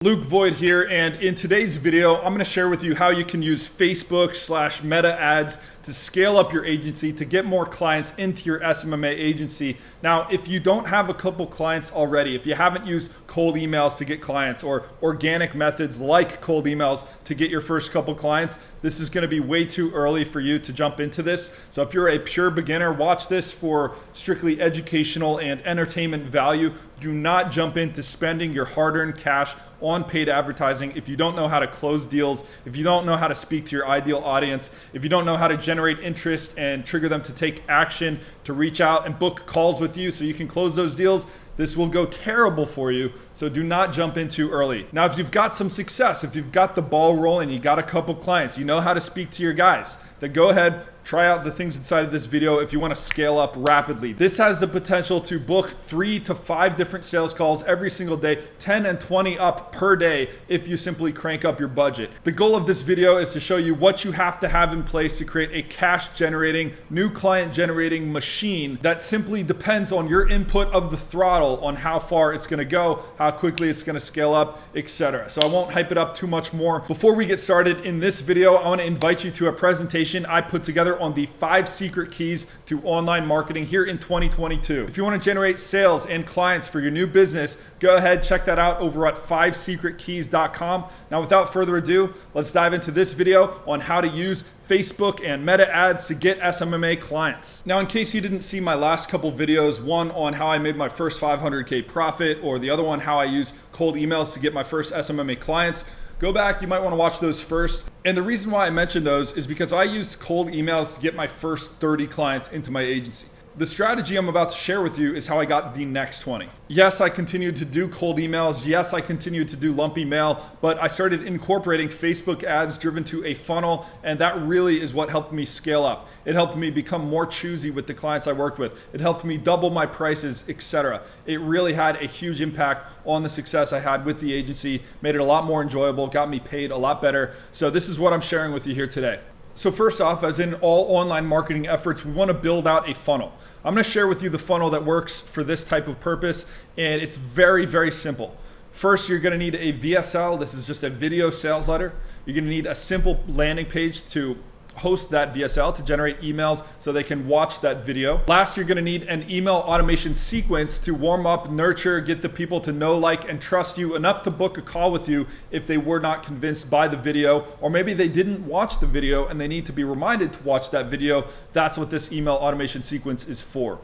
Luke Voigt here, and in today's video, I'm going to share with you how you can use Facebook/Meta ads to scale up your agency to get more clients into your SMMA agency. Now, if you don't have a couple clients already, if you haven't used cold emails to get clients or organic methods like cold emails to get your first couple clients, this is going to be way too early for you to jump into this. So if you're a pure beginner, watch this for strictly educational and entertainment value. Do not jump into spending your hard-earned cash on paid advertising if you don't know how to close deals, if you don't know how to speak to your ideal audience, if you don't know how to generate interest and trigger them to take action, to reach out and book calls with you so you can close those deals. This will go terrible for you, so do not jump in too early. Now, if you've got some success, if you've got the ball rolling, you got a couple clients, you know how to speak to your guys, then go ahead, try out the things inside of this video if you want to scale up rapidly. This has the potential to book 3 to 5 different sales calls every single day, 10 and 20 up per day if you simply crank up your budget. The goal of this video is to show you what you have to have in place to create a cash generating, new client generating machine that simply depends on your input of the throttle on how far it's going to go, how quickly it's going to scale up, etc. So I won't hype it up too much more. Before we get started in this video, I want to invite you to a presentation I put together on the 5 secret keys to online marketing here in 2022. If you want to generate sales and clients for your new business, go ahead, check that out over at 5secretkeys.com. Now, without further ado, let's dive into this video on how to use Facebook and Meta ads to get SMMA clients. Now, in case you didn't see my last couple videos, one on how I made my first 500K profit, or the other one, how I use cold emails to get my first SMMA clients, go back, you might want to watch those first. And the reason why I mentioned those is because I used cold emails to get my first 30 clients into my agency. The strategy I'm about to share with you is how I got the next 20. Yes, I continued to do cold emails. Yes, I continued to do lumpy mail, but I started incorporating Facebook ads driven to a funnel, and that really is what helped me scale up. It helped me become more choosy with the clients I worked with. It helped me double my prices, etc. It really had a huge impact on the success I had with the agency, made it a lot more enjoyable, got me paid a lot better. So this is what I'm sharing with you here today. So first off, as in all online marketing efforts, we want to build out a funnel. I'm going to share with you the funnel that works for this type of purpose, and it's very, very simple. First, you're going to need a VSL. This is just a video sales letter. You're going to need a simple landing page to host that VSL to generate emails so they can watch that video. Last, you're going to need an email automation sequence to warm up, nurture, get the people to know, like, and trust you enough to book a call with you if they were not convinced by the video, or maybe they didn't watch the video and they need to be reminded to watch that video. That's what this email automation sequence is for.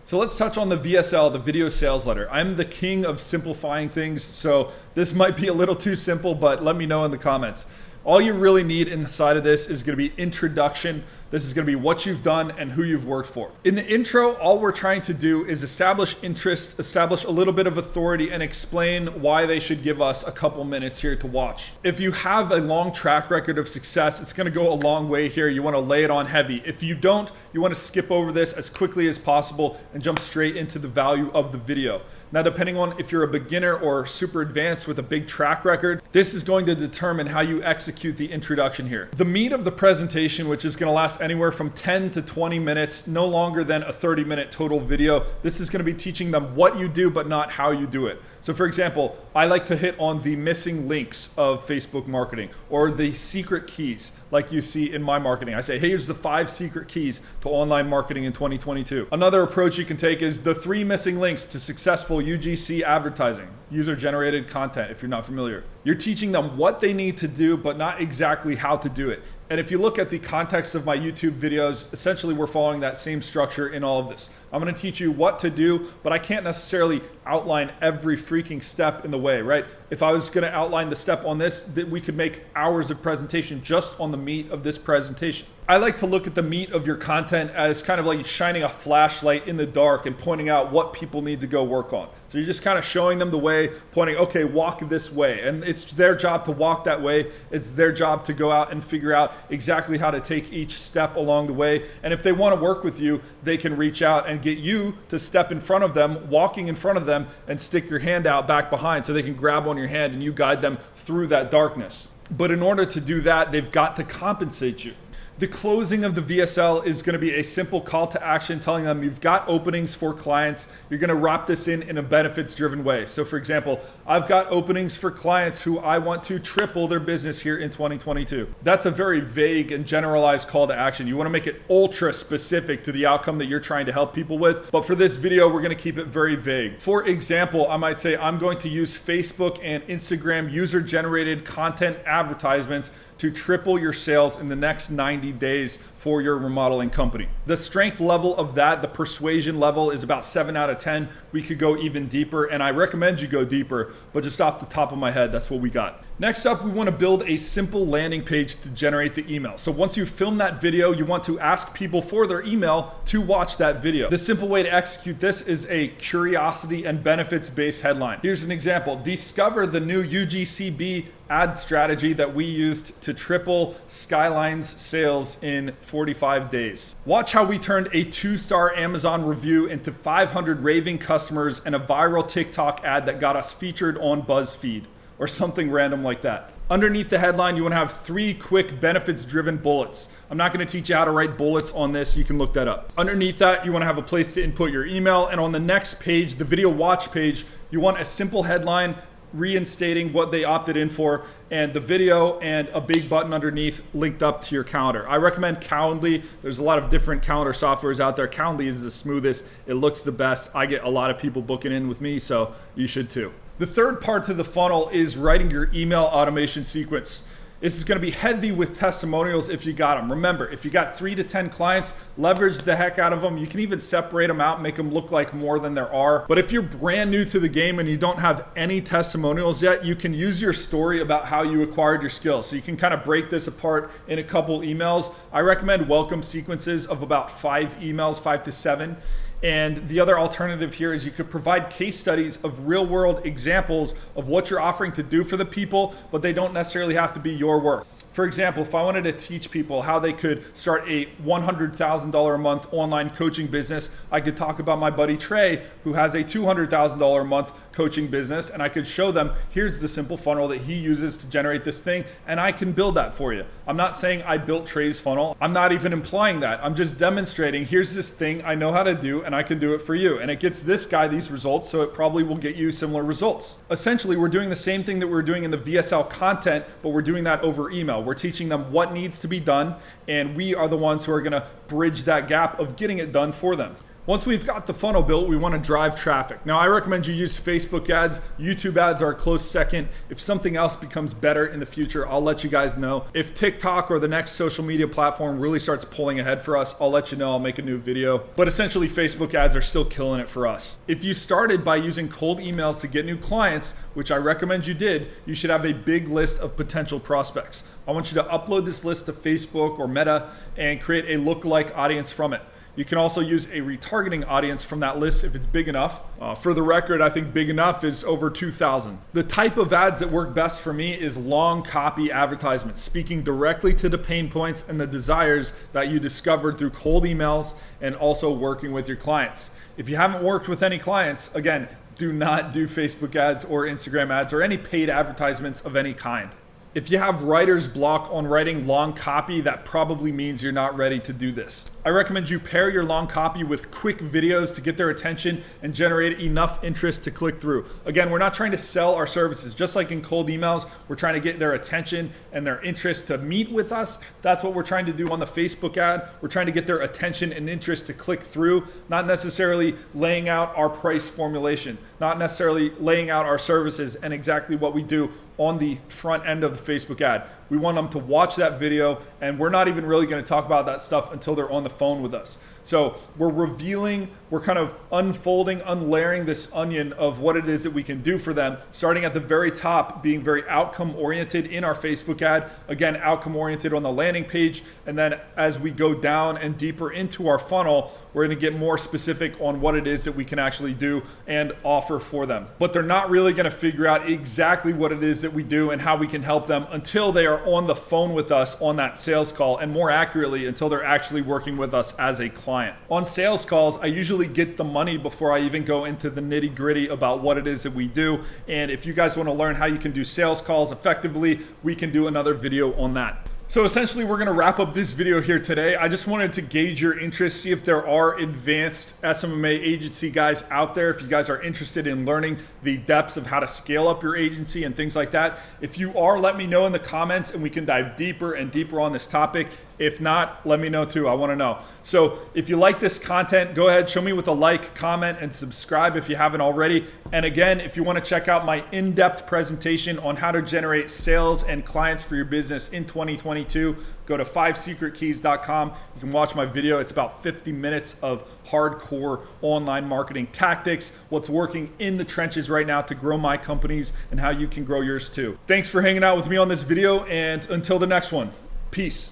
So let's touch on the VSL, the video sales letter. I'm the king of simplifying things, so this might be a little too simple, but let me know in the comments. All you really need inside of this is going to be introduction. This is going to be what you've done and who you've worked for. In the intro, all we're trying to do is establish interest, establish a little bit of authority, and explain why they should give us a couple minutes here to watch. If you have a long track record of success, it's going to go a long way here. You want to lay it on heavy. If you don't, you want to skip over this as quickly as possible and jump straight into the value of the video. Now, depending on if you're a beginner or super advanced with a big track record, this is going to determine how you execute the introduction here. The meat of the presentation, which is going to last anywhere from 10 to 20 minutes, no longer than a 30-minute total video. This is going to be teaching them what you do, but not how you do it. So for example, I like to hit on the missing links of Facebook marketing, or the secret keys like you see in my marketing. I say, hey, here's the 5 secret keys to online marketing in 2022. Another approach you can take is the 3 missing links to successful UGC advertising, user-generated content, if you're not familiar. You're teaching them what they need to do, but not exactly how to do it. And if you look at the context of my YouTube videos, essentially we're following that same structure in all of this. I'm going to teach you what to do, but I can't necessarily outline every freaking step in the way, right? If I was going to outline the step on this, that we could make hours of presentation just on the meat of this presentation. I like to look at the meat of your content as kind of like shining a flashlight in the dark and pointing out what people need to go work on. So you're just kind of showing them the way, pointing, okay, walk this way. And it's their job to walk that way. It's their job to go out and figure out exactly how to take each step along the way. And if they want to work with you, they can reach out and get you to step in front of them, walking in front of them, and stick your hand out back behind so they can grab on your hand and you guide them through that darkness. But in order to do that, they've got to compensate you. The closing of the VSL is going to be a simple call to action telling them you've got openings for clients. You're going to wrap this in a benefits driven way. So for example, I've got openings for clients who I want to triple their business here in 2022. That's a very vague and generalized call to action. You want to make it ultra specific to the outcome that you're trying to help people with. But for this video, we're going to keep it very vague. For example, I might say I'm going to use Facebook and Instagram user generated content advertisements to triple your sales in the next 90 days for your remodeling company. The strength level of that, the persuasion level, is about 7 out of 10. We could go even deeper, and I recommend you go deeper, but just off the top of my head, that's what we got. Next up, we want to build a simple landing page to generate the email. So once you film that video, you want to ask people for their email to watch that video. The simple way to execute this is a curiosity and benefits based headline. Here's an example. Discover the new UGCB ad strategy that we used to triple Skyline's sales in 45 days. Watch how we turned a 2-star Amazon review into 500 raving customers and a viral TikTok ad that got us featured on BuzzFeed, or something random like that. Underneath the headline, you want to have 3 quick benefits-driven bullets. I'm not going to teach you how to write bullets on this. You can look that up. Underneath that, you want to have a place to input your email. And on the next page, the video watch page, you want a simple headline reinstating what they opted in for, and the video, and a big button underneath linked up to your calendar. I recommend Calendly. There's a lot of different calendar softwares out there. Calendly is the smoothest. It looks the best. I get a lot of people booking in with me, so you should too. The third part to the funnel is writing your email automation sequence. This is going to be heavy with testimonials if you got them. Remember, if you got 3 to 10 clients, leverage the heck out of them. You can even separate them out, make them look like more than there are. But if you're brand new to the game and you don't have any testimonials yet, you can use your story about how you acquired your skills. So you can kind of break this apart in a couple emails. I recommend welcome sequences of about 5 emails, 5 to 7. And the other alternative here is you could provide case studies of real world examples of what you're offering to do for the people, but they don't necessarily have to be your work. For example, if I wanted to teach people how they could start a $100,000 a month online coaching business, I could talk about my buddy Trey, who has a $200,000 a month coaching business, and I could show them, here's the simple funnel that he uses to generate this thing, and I can build that for you. I'm not saying I built Trey's funnel. I'm not even implying that. I'm just demonstrating, here's this thing I know how to do, and I can do it for you. And it gets this guy these results, so it probably will get you similar results. Essentially, we're doing the same thing that we're doing in the VSL content, but we're doing that over email. We're teaching them what needs to be done, and we are the ones who are going to bridge that gap of getting it done for them. Once we've got the funnel built, we want to drive traffic. Now, I recommend you use Facebook ads. YouTube ads are a close second. If something else becomes better in the future, I'll let you guys know. If TikTok or the next social media platform really starts pulling ahead for us, I'll let you know. I'll make a new video. But essentially, Facebook ads are still killing it for us. If you started by using cold emails to get new clients, which I recommend you did, you should have a big list of potential prospects. I want you to upload this list to Facebook or Meta and create a lookalike audience from it. You can also use a retargeting audience from that list if it's big enough. For the record, I think big enough is over 2,000. The type of ads that work best for me is long copy advertisements, speaking directly to the pain points and the desires that you discovered through cold emails and also working with your clients. If you haven't worked with any clients, again, do not do Facebook ads or Instagram ads or any paid advertisements of any kind. If you have writer's block on writing long copy, that probably means you're not ready to do this. I recommend you pair your long copy with quick videos to get their attention and generate enough interest to click through. Again, we're not trying to sell our services. Just like in cold emails, we're trying to get their attention and their interest to meet with us. That's what we're trying to do on the Facebook ad. We're trying to get their attention and interest to click through, not necessarily laying out our price formulation, not necessarily laying out our services and exactly what we do on the front end of the Facebook ad. We want them to watch that video, and we're not even really going to talk about that stuff until they're on the phone with us. So we're revealing, we're kind of unfolding, unlayering this onion of what it is that we can do for them, starting at the very top, being very outcome oriented in our Facebook ad, again, outcome oriented on the landing page. And then as we go down and deeper into our funnel, we're going to get more specific on what it is that we can actually do and offer for them. But they're not really going to figure out exactly what it is that we do and how we can help them until they are on the phone with us on that sales call, and more accurately, until they're actually working with us as a client. On sales calls, I usually get the money before I even go into the nitty-gritty about what it is that we do. And if you guys want to learn how you can do sales calls effectively, we can do another video on that. So essentially, we're going to wrap up this video here today. I just wanted to gauge your interest, see if there are advanced SMMA agency guys out there, if you guys are interested in learning the depths of how to scale up your agency and things like that. If you are, let me know in the comments and we can dive deeper and deeper on this topic. If not, let me know too. I want to know. So if you like this content, go ahead, show me with a like, comment, and subscribe if you haven't already. And again, if you want to check out my in-depth presentation on how to generate sales and clients for your business in 2022, go to 5secretkeys.com. You can watch my video. It's about 50 minutes of hardcore online marketing tactics, what's working in the trenches right now to grow my companies and how you can grow yours too. Thanks for hanging out with me on this video, and until the next one, peace.